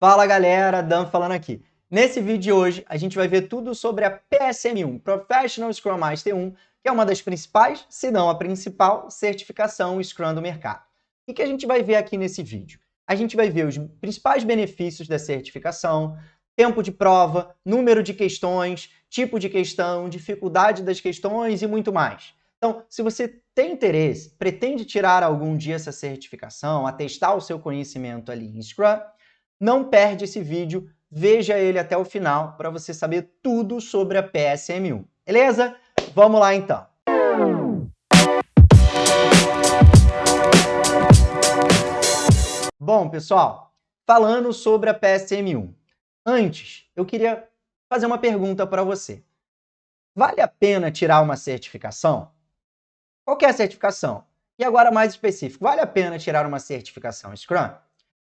Fala galera, Dan falando aqui. Nesse vídeo de hoje, a gente vai ver tudo sobre a PSM1, Professional Scrum Master 1, que é uma das principais, se não a principal, certificação Scrum do mercado. O que a gente vai ver aqui nesse vídeo? A gente vai ver os principais benefícios da certificação, tempo de prova, número de questões, tipo de questão, dificuldade das questões e muito mais. Então, se você tem interesse, pretende tirar algum dia essa certificação, atestar o seu conhecimento ali em Scrum, não perde esse vídeo, veja ele até o final para você saber tudo sobre a PSM1. Beleza? Vamos lá então. Bom, pessoal, falando sobre a PSM1. Antes, eu queria fazer uma pergunta para você. Vale a pena tirar uma certificação? Qualquer certificação. E agora mais específico, vale a pena tirar uma certificação Scrum?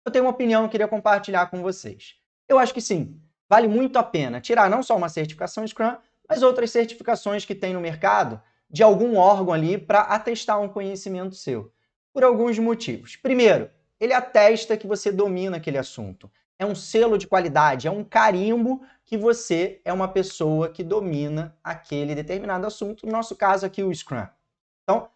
Eu tenho uma opinião que eu queria compartilhar com vocês. Eu acho que sim, vale muito a pena tirar não só uma certificação Scrum, mas outras certificações que tem no mercado de algum órgão ali para atestar um conhecimento seu, por alguns motivos. Primeiro, ele atesta que você domina aquele assunto. É um selo de qualidade, é um carimbo que você é uma pessoa que domina aquele determinado assunto, no nosso caso aqui o Scrum. Então,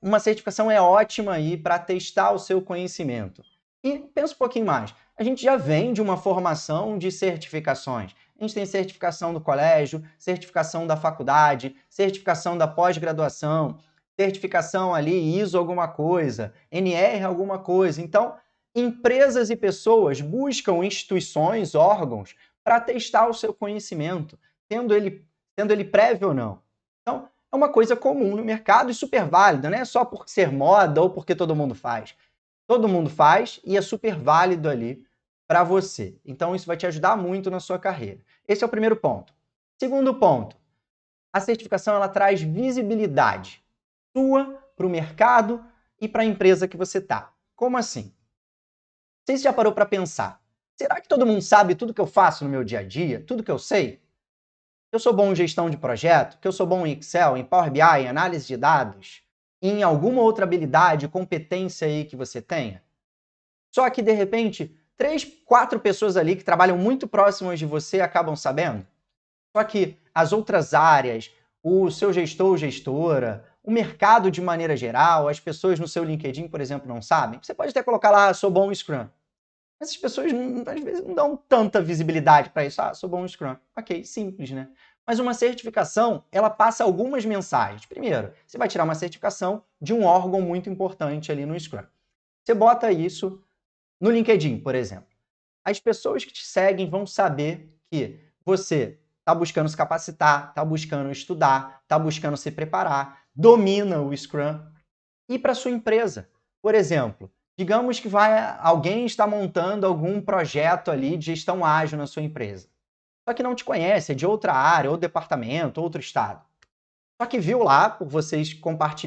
uma certificação é ótima aí para testar o seu conhecimento. E pensa um pouquinho mais. A gente já vem de uma formação de certificações. A gente tem certificação do colégio, certificação da faculdade, certificação da pós-graduação, certificação ali ISO alguma coisa, NR alguma coisa. Então, empresas e pessoas buscam instituições, órgãos, para testar o seu conhecimento, tendo ele prévio ou não. Então, é uma coisa comum no mercado e super válida, não é só por ser moda ou porque todo mundo faz. Todo mundo faz e é super válido ali para você. Então, isso vai te ajudar muito na sua carreira. Esse é o primeiro ponto. Segundo ponto, a certificação ela traz visibilidade sua para o mercado e para a empresa que você está. Como assim? Você já parou para pensar? Será que todo mundo sabe tudo que eu faço no meu dia a dia? Tudo que eu sei? Eu sou bom em gestão de projeto? Que eu sou bom em Excel, em Power BI, em análise de dados? Em alguma outra habilidade, competência aí que você tenha? Só que, de repente, 3, 4 pessoas ali que trabalham muito próximas de você acabam sabendo. Só que as outras áreas, o seu gestor ou gestora, o mercado de maneira geral, as pessoas no seu LinkedIn, por exemplo, não sabem. Você pode até colocar lá, sou bom em Scrum. Essas pessoas, às vezes, não dão tanta visibilidade para isso. Sou bom em Scrum. Ok, simples, né? Mas uma certificação, ela passa algumas mensagens. Primeiro, você vai tirar uma certificação de um órgão muito importante ali no Scrum. Você bota isso no LinkedIn, por exemplo. As pessoas que te seguem vão saber que você está buscando se capacitar, está buscando estudar, está buscando se preparar, domina o Scrum. E para sua empresa, por exemplo, digamos que alguém está montando algum projeto ali de gestão ágil na sua empresa. Só que não te conhece, é de outra área, outro departamento, outro estado. Só que viu lá, por vocês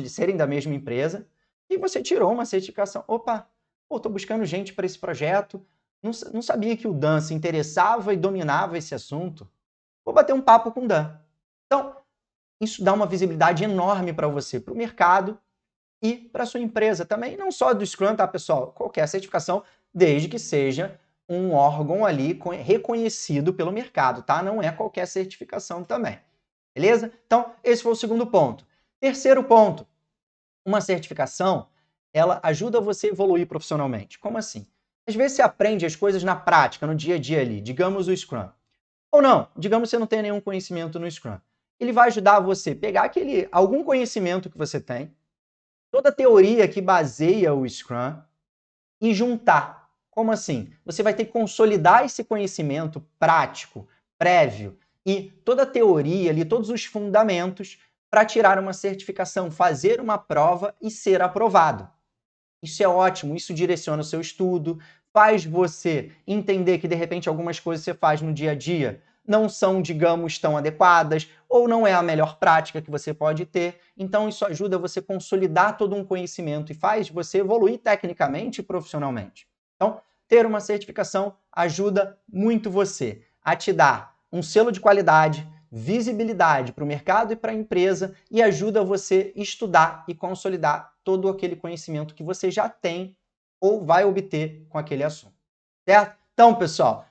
serem da mesma empresa, e você tirou uma certificação. Opa, estou buscando gente para esse projeto. Não sabia que o Dan se interessava e dominava esse assunto. Vou bater um papo com o Dan. Então, isso dá uma visibilidade enorme para você, para o mercado e para a sua empresa também. Não só do Scrum, tá, pessoal? Qualquer certificação, desde que seja um órgão ali reconhecido pelo mercado, tá? Não é qualquer certificação também. Beleza? Então, esse foi o segundo ponto. Terceiro ponto, uma certificação, ela ajuda você a evoluir profissionalmente. Como assim? Às vezes você aprende as coisas na prática, no dia a dia ali, digamos o Scrum. Ou não, digamos que você não tenha nenhum conhecimento no Scrum. Ele vai ajudar você a pegar algum conhecimento que você tem, toda a teoria que baseia o Scrum, e juntar. Como assim? Você vai ter que consolidar esse conhecimento prático, prévio, e toda a teoria ali, todos os fundamentos para tirar uma certificação, fazer uma prova e ser aprovado. Isso é ótimo, isso direciona o seu estudo, faz você entender que de repente algumas coisas que você faz no dia a dia não são, digamos, tão adequadas ou não é a melhor prática que você pode ter. Então isso ajuda você a consolidar todo um conhecimento e faz você evoluir tecnicamente e profissionalmente. Então, ter uma certificação ajuda muito você a te dar um selo de qualidade, visibilidade para o mercado e para a empresa e ajuda você a estudar e consolidar todo aquele conhecimento que você já tem ou vai obter com aquele assunto. Certo? Então, pessoal,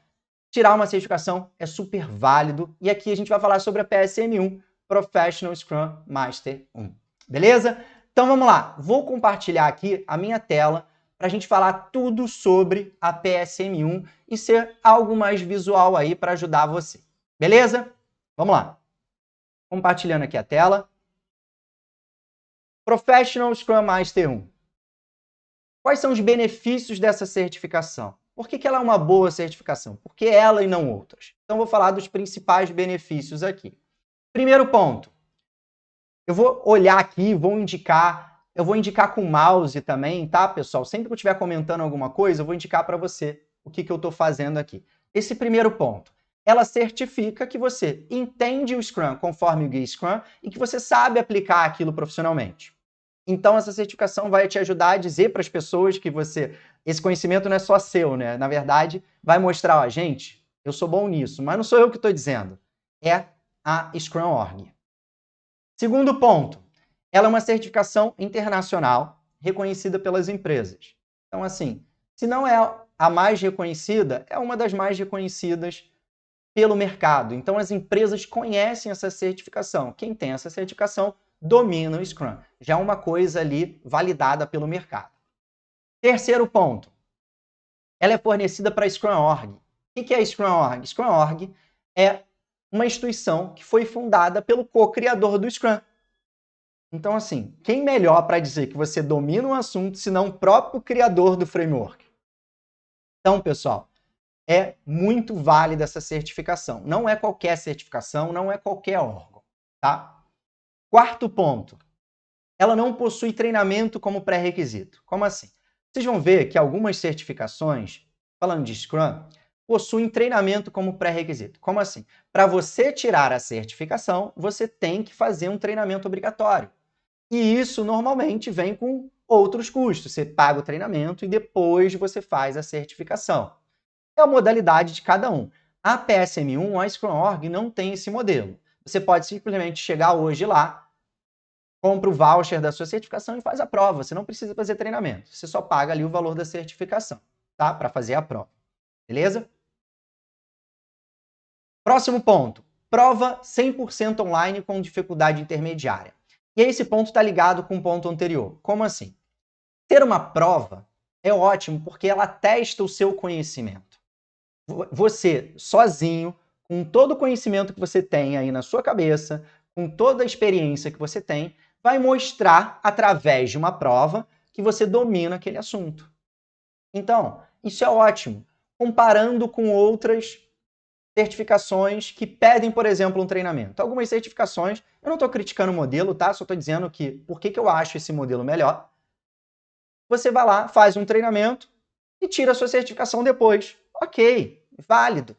tirar uma certificação é super válido. E aqui a gente vai falar sobre a PSM1, Professional Scrum Master 1. Beleza? Então vamos lá. Vou compartilhar aqui a minha tela para a gente falar tudo sobre a PSM1 e ser algo mais visual aí para ajudar você. Beleza? Vamos lá. Compartilhando aqui a tela. Professional Scrum Master 1. Quais são os benefícios dessa certificação? Por que ela é uma boa certificação? Por que ela e não outras? Então, vou falar dos principais benefícios aqui. Primeiro ponto. Eu vou olhar aqui, eu vou indicar com o mouse também, tá, pessoal? Sempre que eu estiver comentando alguma coisa, eu vou indicar para você o que eu estou fazendo aqui. Esse primeiro ponto. Ela certifica que você entende o Scrum conforme o Guia Scrum e que você sabe aplicar aquilo profissionalmente. Então, essa certificação vai te ajudar a dizer para as pessoas que esse conhecimento não é só seu, né? Na verdade, vai mostrar, ó, gente, eu sou bom nisso, mas não sou eu que estou dizendo. É a Scrum Org. Segundo ponto, ela é uma certificação internacional reconhecida pelas empresas. Então, assim, se não é a mais reconhecida, é uma das mais reconhecidas pelo mercado. Então, as empresas conhecem essa certificação. Quem tem essa certificação domina o Scrum. Já é uma coisa ali validada pelo mercado. Terceiro ponto. Ela é fornecida para a Scrum Org. O que é a Scrum Org? Scrum Org é uma instituição que foi fundada pelo co-criador do Scrum. Então, assim, quem melhor para dizer que você domina um assunto senão o próprio criador do framework? Então, pessoal, é muito válida essa certificação. Não é qualquer certificação, não é qualquer órgão, tá? Quarto ponto. Ela não possui treinamento como pré-requisito. Como assim? Vocês vão ver que algumas certificações, falando de Scrum, possuem treinamento como pré-requisito. Como assim? Para você tirar a certificação, você tem que fazer um treinamento obrigatório. E isso normalmente vem com outros custos. Você paga o treinamento e depois você faz a certificação. É a modalidade de cada um. A PSM1, a Scrum Org, não tem esse modelo. Você pode simplesmente chegar hoje lá, compra o voucher da sua certificação e faz a prova. Você não precisa fazer treinamento. Você só paga ali o valor da certificação, tá? Para fazer a prova. Beleza? Próximo ponto. Prova 100% online com dificuldade intermediária. E esse ponto está ligado com o ponto anterior. Como assim? Ter uma prova é ótimo porque ela testa o seu conhecimento. Você, sozinho, com todo o conhecimento que você tem aí na sua cabeça, com toda a experiência que você tem, vai mostrar, através de uma prova, que você domina aquele assunto. Então, isso é ótimo. Comparando com outras certificações que pedem, por exemplo, um treinamento. Algumas certificações, eu não estou criticando o modelo, tá? Só estou dizendo que por que eu acho esse modelo melhor. Você vai lá, faz um treinamento e tira a sua certificação depois. Ok, válido.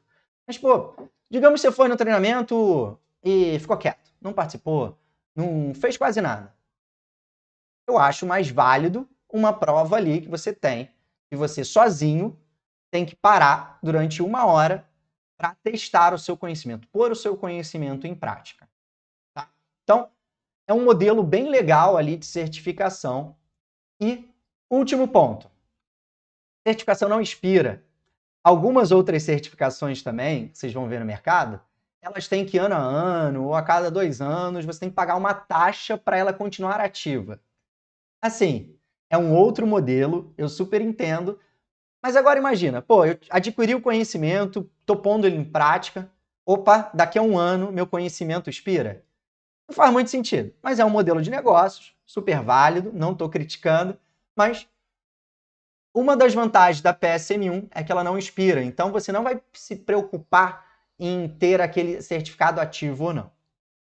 Mas, pô, digamos que você foi no treinamento e ficou quieto, não participou, não fez quase nada. Eu acho mais válido uma prova ali que você tem, que você sozinho tem que parar durante 1 hora para testar o seu conhecimento, pôr o seu conhecimento em prática. Tá? Então, é um modelo bem legal ali de certificação. E, último ponto, certificação não expira. Algumas outras certificações também, que vocês vão ver no mercado, elas têm que ano a ano, ou a cada 2 anos, você tem que pagar uma taxa para ela continuar ativa. Assim, é um outro modelo, eu super entendo, mas agora imagina, pô, eu adquiri o conhecimento, tô pondo ele em prática, opa, daqui a 1 ano meu conhecimento expira? Não faz muito sentido, mas é um modelo de negócios, super válido, não estou criticando, mas uma das vantagens da PSM1 é que ela não expira, então você não vai se preocupar em ter aquele certificado ativo ou não,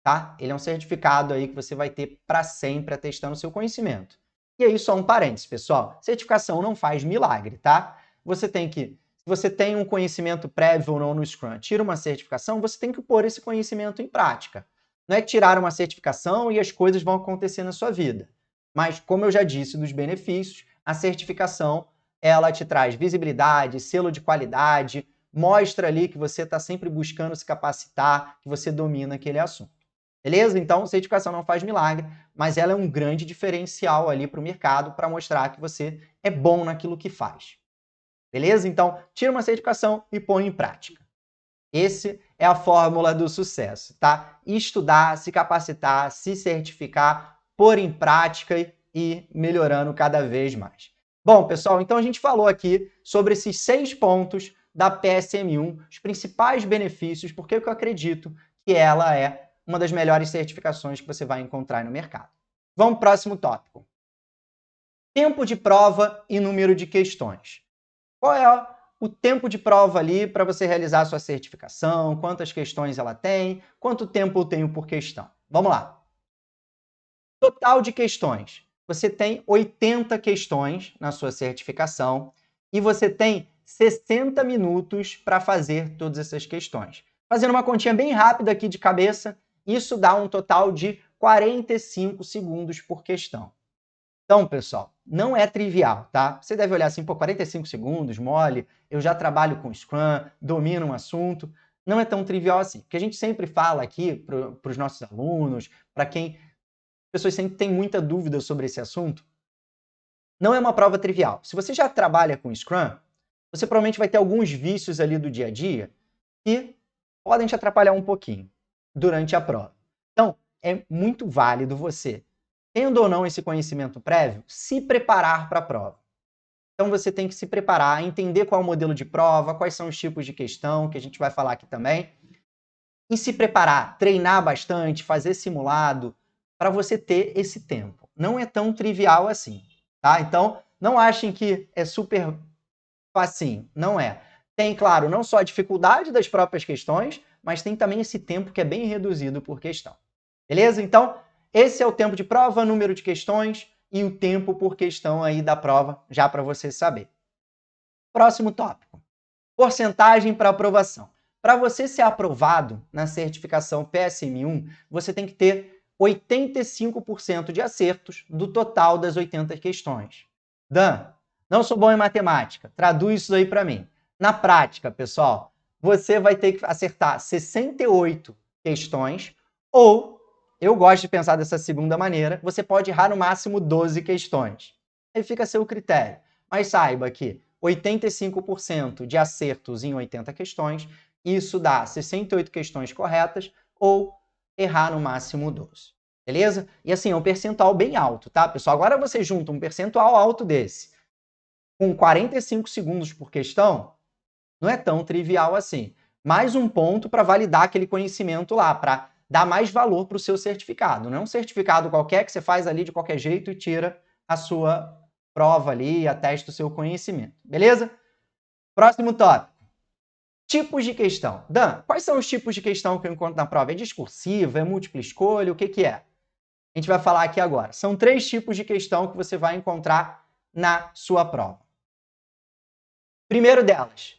tá? Ele é um certificado aí que você vai ter para sempre atestando o seu conhecimento. E aí só um parênteses, pessoal, certificação não faz milagre, tá? Se você tem um conhecimento prévio ou não no Scrum, tira uma certificação, você tem que pôr esse conhecimento em prática. Não é tirar uma certificação e as coisas vão acontecer na sua vida. Mas, como eu já disse dos benefícios, a certificação ela te traz visibilidade, selo de qualidade, mostra ali que você está sempre buscando se capacitar, que você domina aquele assunto. Beleza? Então, certificação não faz milagre, mas ela é um grande diferencial ali para o mercado para mostrar que você é bom naquilo que faz. Beleza? Então, tira uma certificação e põe em prática. Essa é a fórmula do sucesso, tá? Estudar, se capacitar, se certificar, pôr em prática e melhorando cada vez mais. Bom, pessoal, então a gente falou aqui sobre esses 6 pontos da PSM1, os principais benefícios, porque eu acredito que ela é uma das melhores certificações que você vai encontrar no mercado. Vamos para o próximo tópico. Tempo de prova e número de questões. Qual é o tempo de prova ali para você realizar a sua certificação? Quantas questões ela tem? Quanto tempo eu tenho por questão? Vamos lá. Total de questões. Você tem 80 questões na sua certificação e você tem 60 minutos para fazer todas essas questões. Fazendo uma continha bem rápida aqui de cabeça, isso dá um total de 45 segundos por questão. Então, pessoal, não é trivial, tá? Você deve olhar assim, pô, 45 segundos, mole, eu já trabalho com Scrum, domino um assunto. Não é tão trivial assim. O que a gente sempre fala aqui para os nossos alunos, para quem... pessoas sempre têm muita dúvida sobre esse assunto, não é uma prova trivial. Se você já trabalha com Scrum, você provavelmente vai ter alguns vícios ali do dia a dia que podem te atrapalhar um pouquinho durante a prova. Então, é muito válido você, tendo ou não esse conhecimento prévio, se preparar para a prova. Então, você tem que se preparar, entender qual é o modelo de prova, quais são os tipos de questão, que a gente vai falar aqui também, e se preparar, treinar bastante, fazer simulado, para você ter esse tempo. Não é tão trivial assim, tá? Então, não achem que é super facinho. Não é. Tem, claro, não só a dificuldade das próprias questões, mas tem também esse tempo que é bem reduzido por questão. Beleza? Então, esse é o tempo de prova, número de questões e o tempo por questão aí da prova, já para você saber. Próximo tópico. Porcentagem para aprovação. Para você ser aprovado na certificação PSM1, você tem que ter 85% de acertos do total das 80 questões. Dan, não sou bom em matemática. Traduz isso aí para mim. Na prática, pessoal, você vai ter que acertar 68 questões ou, eu gosto de pensar dessa segunda maneira, você pode errar no máximo 12 questões. Aí fica a seu critério. Mas saiba que 85% de acertos em 80 questões, isso dá 68 questões corretas ou errar no máximo 12. Beleza? E assim, é um percentual bem alto, tá, pessoal? Agora você junta um percentual alto desse com 45 segundos por questão, não é tão trivial assim. Mais um ponto para validar aquele conhecimento lá, para dar mais valor para o seu certificado. Não é um certificado qualquer que você faz ali de qualquer jeito e tira a sua prova ali, atesta o seu conhecimento. Beleza? Próximo tópico. Tipos de questão. Dan, quais são os tipos de questão que eu encontro na prova? É discursiva? É múltipla escolha? O que é? A gente vai falar aqui agora. São 3 tipos de questão que você vai encontrar na sua prova. Primeiro delas,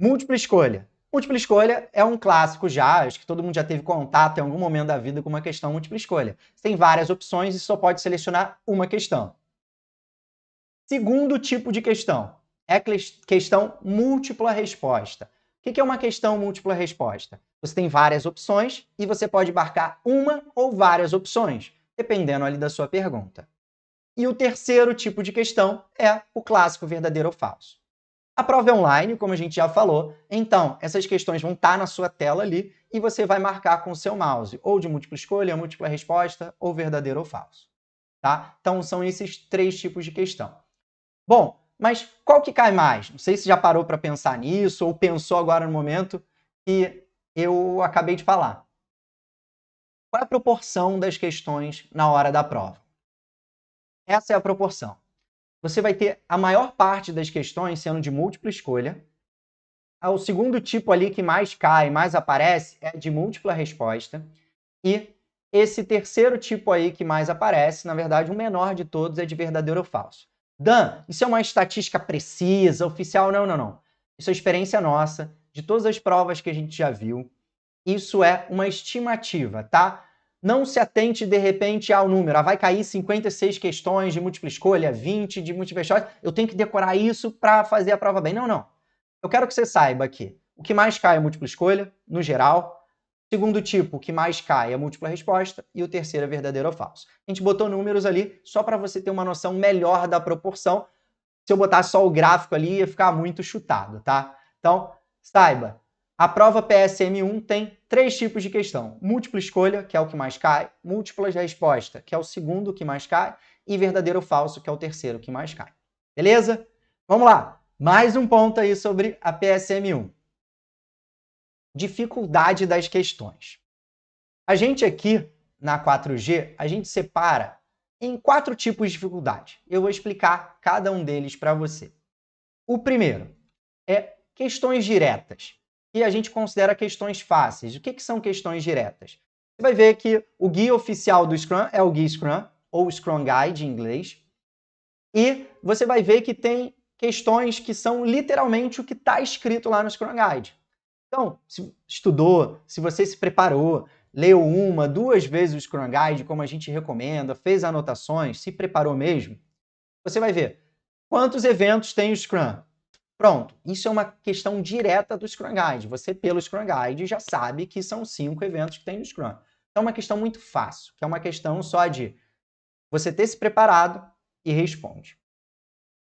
múltipla escolha. Múltipla escolha é um clássico já, acho que todo mundo já teve contato em algum momento da vida com uma questão múltipla escolha. Você tem várias opções e só pode selecionar uma questão. Segundo tipo de questão é questão múltipla resposta. O que é uma questão múltipla resposta? Você tem várias opções e você pode marcar uma ou várias opções, dependendo ali da sua pergunta. E o terceiro tipo de questão é o clássico verdadeiro ou falso. A prova é online, como a gente já falou, então essas questões vão estar na sua tela ali e você vai marcar com o seu mouse, ou de múltipla escolha, múltipla resposta, ou verdadeiro ou falso. Tá? Então são esses 3 tipos de questão. Bom, mas qual que cai mais? Não sei se já parou para pensar nisso ou pensou agora no momento que eu acabei de falar. Qual é a proporção das questões na hora da prova? Essa é a proporção. Você vai ter a maior parte das questões sendo de múltipla escolha. O segundo tipo ali que mais cai, mais aparece, é de múltipla resposta. E esse terceiro tipo aí que mais aparece, na verdade, o menor de todos é de verdadeiro ou falso. Dan, isso é uma estatística precisa, oficial? Não, não, não. Isso é experiência nossa, de todas as provas que a gente já viu. Isso é uma estimativa, tá? Não se atente, de repente, ao número. Vai cair 56 questões de múltipla escolha, 20 de múltipla escolha. Eu tenho que decorar isso para fazer a prova bem. Não, não. Eu quero que você saiba que o que mais cai é múltipla escolha, no geral. Segundo tipo, o que mais cai é múltipla resposta. E o terceiro é verdadeiro ou falso. A gente botou números ali só para você ter uma noção melhor da proporção. Se eu botar só o gráfico ali, ia ficar muito chutado, tá? Então, saiba, a prova PSM1 tem 3 tipos de questão. Múltipla escolha, que é o que mais cai, múltipla resposta, que é o segundo que mais cai, e verdadeiro ou falso, que é o terceiro que mais cai. Beleza? Vamos lá. Mais um ponto aí sobre a PSM1. Dificuldade das questões. A gente aqui, na 4G, a gente separa em 4 tipos de dificuldade. Eu vou explicar cada um deles para você. O primeiro é questões diretas, que a gente considera questões fáceis. O que são questões diretas? Você vai ver que o guia oficial do Scrum é o Guia Scrum, ou Scrum Guide em inglês, e você vai ver que tem questões que são literalmente o que está escrito lá no Scrum Guide. Então, se estudou, se você se preparou, leu 1, 2 vezes o Scrum Guide, como a gente recomenda, fez anotações, se preparou mesmo, você vai ver quantos eventos tem o Scrum. Pronto, isso é uma questão direta do Scrum Guide. Você, pelo Scrum Guide, já sabe que são 5 eventos que tem no Scrum. Então, é uma questão muito fácil, que é uma questão só de você ter se preparado e responde.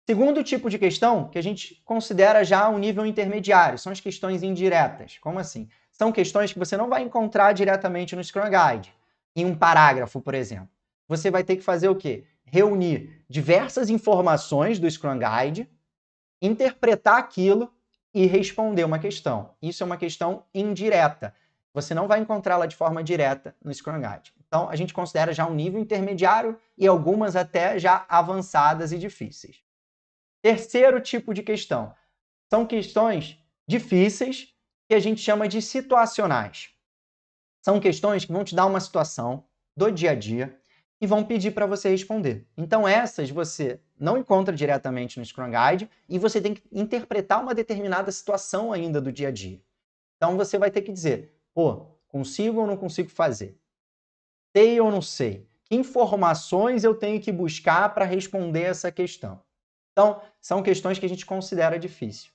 Segundo tipo de questão, que a gente considera já um nível intermediário, são as questões indiretas. Como assim? São questões que você não vai encontrar diretamente no Scrum Guide, em um parágrafo, por exemplo. Você vai ter que fazer o quê? Reunir diversas informações do Scrum Guide, interpretar aquilo e responder uma questão. Isso é uma questão indireta. Você não vai encontrá-la de forma direta no Scrum Guide. Então, a gente considera já um nível intermediário e algumas até já avançadas e difíceis. Terceiro tipo de questão. São questões difíceis que a gente chama de situacionais. São questões que vão te dar uma situação do dia a dia e vão pedir para você responder. Então essas você não encontra diretamente no Scrum Guide e você tem que interpretar uma determinada situação ainda do dia a dia. Então você vai ter que dizer, pô, consigo ou não consigo fazer? Sei ou não sei? Que informações eu tenho que buscar para responder essa questão? Então, são questões que a gente considera difícil.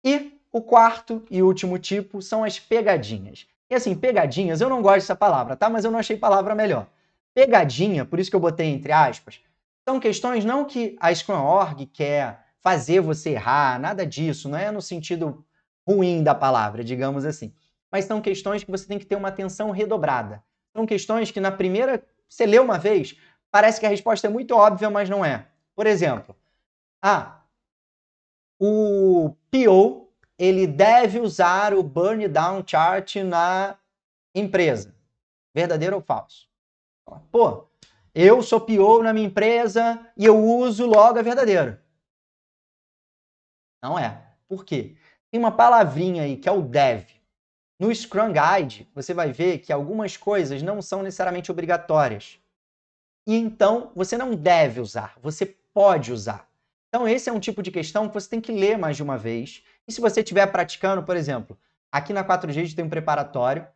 E o quarto e último tipo são as pegadinhas. E assim, pegadinhas, eu não gosto dessa palavra, tá? Mas eu não achei palavra melhor. Pegadinha, por isso que eu botei entre aspas, são questões não que a Scrum.org quer fazer você errar, nada disso, não é no sentido ruim da palavra, digamos assim. Mas são questões que você tem que ter uma atenção redobrada. São questões que na primeira, você lê uma vez, parece que a resposta é muito óbvia, mas não é. Por exemplo, o PO, ele deve usar o Burn Down Chart na empresa. Verdadeiro ou falso? Pô, eu sou PO na minha empresa e eu uso, logo é verdadeiro. Não é. Por quê? Tem uma palavrinha aí que é o deve. No Scrum Guide, você vai ver que algumas coisas não são necessariamente obrigatórias. E então, você não deve usar, você pode usar. Então, esse é um tipo de questão que você tem que ler mais de uma vez. E se você estiver praticando, por exemplo, aqui na 4G a gente tem um preparatório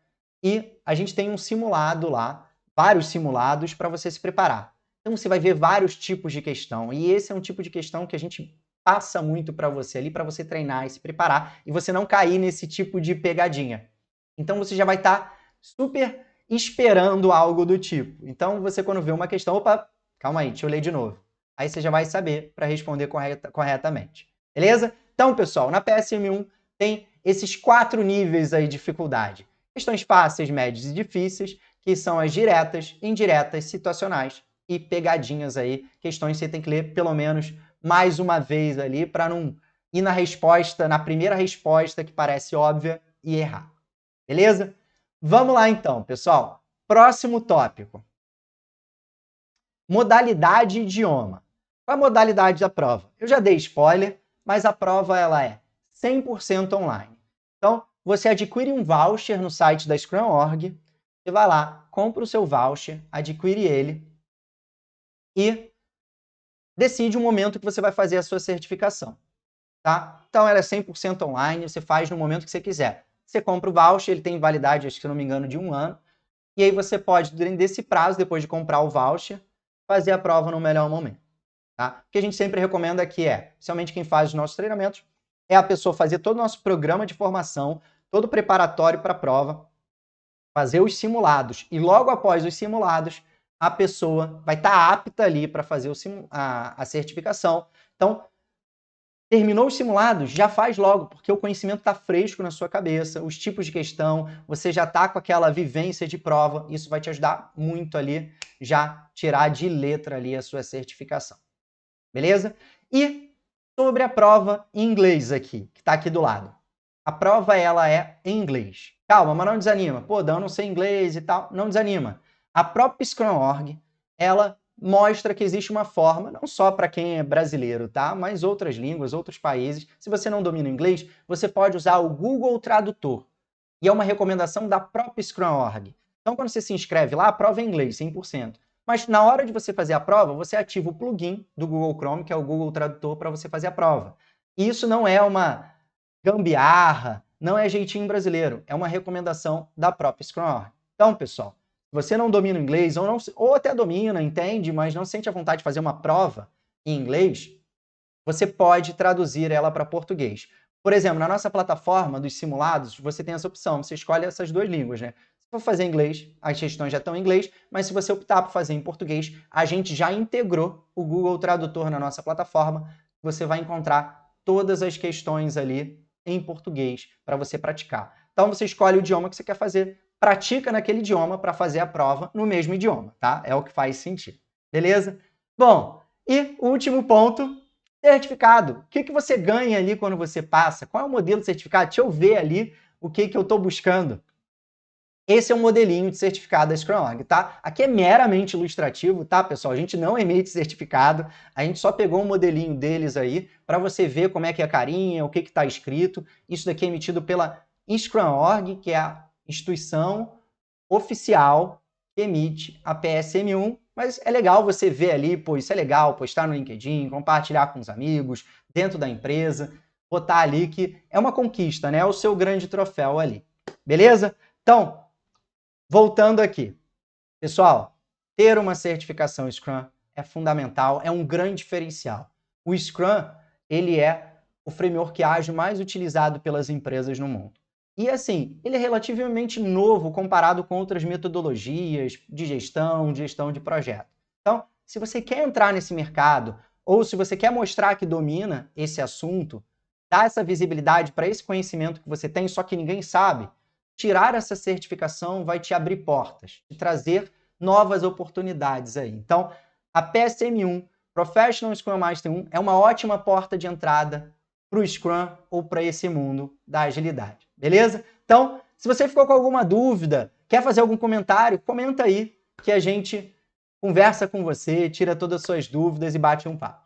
e a gente tem um simulado lá, vários simulados para você se preparar. Então, você vai ver vários tipos de questão. E esse é um tipo de questão que a gente passa muito para você ali, para você treinar e se preparar e você não cair nesse tipo de pegadinha. Então, você já vai estar super esperando algo do tipo. Então, você quando vê uma questão, opa, calma aí, deixa eu ler de novo. Aí você já vai saber para responder corretamente. Beleza? Então, pessoal, na PSM1 tem esses 4 níveis aí de dificuldade. Questões fáceis, médias e difíceis, que são as diretas, indiretas, situacionais e pegadinhas aí. Questões que você tem que ler pelo menos mais uma vez ali para não ir na resposta, na primeira resposta que parece óbvia e errar. Beleza? Vamos lá então, pessoal. Próximo tópico. Modalidade e idioma. Qual a modalidade da prova? Eu já dei spoiler, mas a prova ela é 100% online. Então, você adquire um voucher no site da Scrum.org, você vai lá, compra o seu voucher, adquire ele e decide o momento que você vai fazer a sua certificação. Tá? Então, ela é 100% online, você faz no momento que você quiser. Você compra o voucher, ele tem validade, acho que se não me engano, de 1 ano. E aí você pode, durante esse prazo, depois de comprar o voucher, fazer a prova no melhor momento. Tá? O que a gente sempre recomenda aqui é, principalmente quem faz os nossos treinamentos, é a pessoa fazer todo o nosso programa de formação, todo o preparatório para a prova, fazer os simulados. E logo após os simulados, a pessoa vai estar apta ali para fazer a certificação. Então, terminou os simulados, já faz logo, porque o conhecimento está fresco na sua cabeça, os tipos de questão, você já está com aquela vivência de prova, isso vai te ajudar muito ali, já tirar de letra ali a sua certificação. Beleza? E sobre a prova em inglês aqui, que está aqui do lado. A prova, ela é em inglês. Calma, mas não desanima. Pô, Dan, eu não sei inglês e tal. Não desanima. A própria Scrum.org, ela mostra que existe uma forma, não só para quem é brasileiro, tá? Mas outras línguas, outros países. Se você não domina o inglês, você pode usar o Google Tradutor. E é uma recomendação da própria Scrum.org. Então, quando você se inscreve lá, a prova é em inglês, 100%. Mas na hora de você fazer a prova, você ativa o plugin do Google Chrome, que é o Google Tradutor, para você fazer a prova. E isso não é uma gambiarra, não é jeitinho brasileiro, é uma recomendação da própria Scrum.org. Então, pessoal, se você não domina o inglês, ou até domina, entende, mas não sente a vontade de fazer uma prova em inglês, você pode traduzir ela para português. Por exemplo, na nossa plataforma dos simulados, você tem essa opção, você escolhe essas duas línguas, né? Se for fazer em inglês, as questões já estão em inglês, mas se você optar por fazer em português, a gente já integrou o Google Tradutor na nossa plataforma, você vai encontrar todas as questões ali em português para você praticar. Então você escolhe o idioma que você quer fazer, pratica naquele idioma para fazer a prova no mesmo idioma, tá? É o que faz sentido. Beleza? Bom, e o último ponto, certificado. O que você ganha ali quando você passa? Qual é o modelo de certificado? Deixa eu ver ali o que eu estou buscando. Esse é um modelinho de certificado da Scrum.org, tá? Aqui é meramente ilustrativo, tá, pessoal? A gente não emite certificado, a gente só pegou um modelinho deles aí para você ver como é que é a carinha, o que está escrito. Isso daqui é emitido pela Scrum.org, que é a instituição oficial que emite a PSM1, mas é legal você ver ali, pô, isso é legal, postar no LinkedIn, compartilhar com os amigos, dentro da empresa, botar ali que é uma conquista, né? É o seu grande troféu ali. Beleza? Então, voltando aqui. Pessoal, ter uma certificação Scrum é fundamental, é um grande diferencial. O Scrum, ele é o framework ágil mais utilizado pelas empresas no mundo. E assim, ele é relativamente novo comparado com outras metodologias de gestão de projeto. Então, se você quer entrar nesse mercado, ou se você quer mostrar que domina esse assunto, dar essa visibilidade para esse conhecimento que você tem, só que ninguém sabe, tirar essa certificação vai te abrir portas, te trazer novas oportunidades aí. Então, a PSM1, Professional Scrum Master 1, é uma ótima porta de entrada para o Scrum ou para esse mundo da agilidade. Beleza? Então, se você ficou com alguma dúvida, quer fazer algum comentário, comenta aí que a gente conversa com você, tira todas as suas dúvidas e bate um papo.